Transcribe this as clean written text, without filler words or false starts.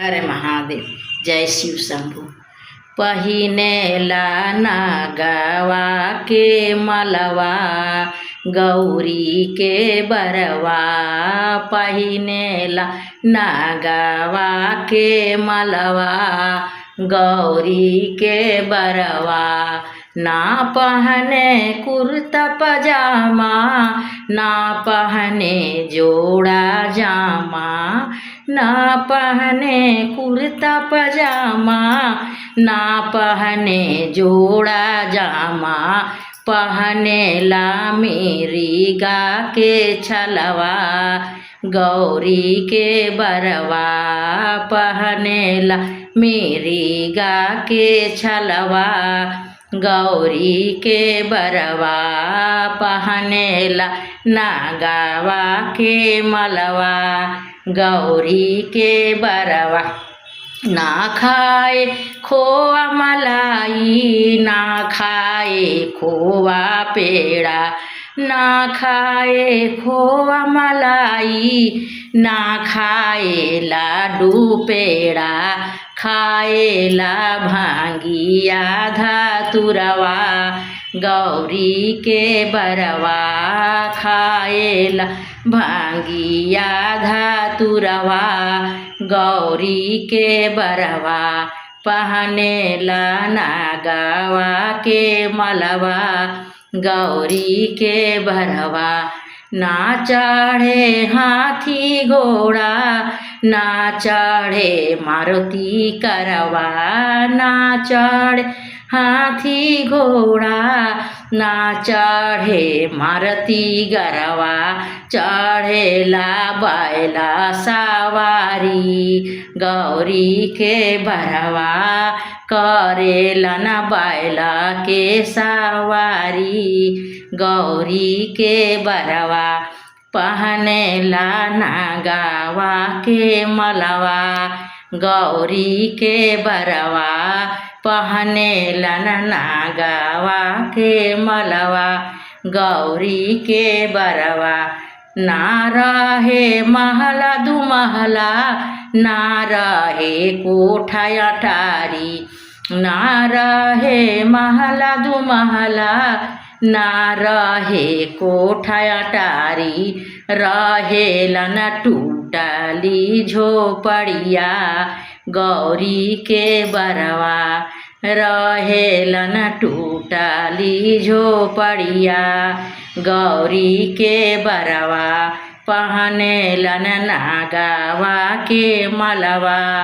अरे महादेव जय शिव शंभु। पहिनेला नागवा के मलवा गौरी के बरवा। पहिनेला नागवा के मलवा गौरी के बरवा। ना पहने कुर्ता पजामा ना पहने जोड़ा जामा। ना पहने कुर्ता पजामा ना पहने जोड़ा जामा। पहनेला मेरी गा के छलवा गौरी के बरवा। पहनेला मेरी गा के छलवा गौरी के बरवा। पहनेला नागवा के मलवा गौरी के बरवा। ना खाए खोआ मलाई ना खाए खोआ पेड़ा। ना खाए खोआ मलाई ना खाए लाडू पेड़ा। खाएला भांगिया धतुरवा गौरी के बरवा। खाएला भांगिया धतुरवा गौरी के बरवा। पहनेला नागवा के मलवा गौरी के बरवा। ना चढ़े हाथी घोड़ा ना चढ़े मारुति करवा। ना चढ़े हाथी घोड़ा ना चढ़े मारुति गरवा। चढ़ेला बैला सवारी गौरी के बरवा। करेला न बैला के सवारी गौरी के बरवा। पहनेला नागवा के मलवा गौरी के बरवा। पहनेला नागवा के मलवा गौरी के बरवा। ना रहे महला दू महला ना रहे कोठा अटारी। ना रहे महला दू महला ना रहे कोठा अटारी। रहेला न टूटली झोपड़िया गौरी के बरवा। रहेला न टूटली झोपड़िया गौरी के बरवा। पहनेला नागवा के मलवा।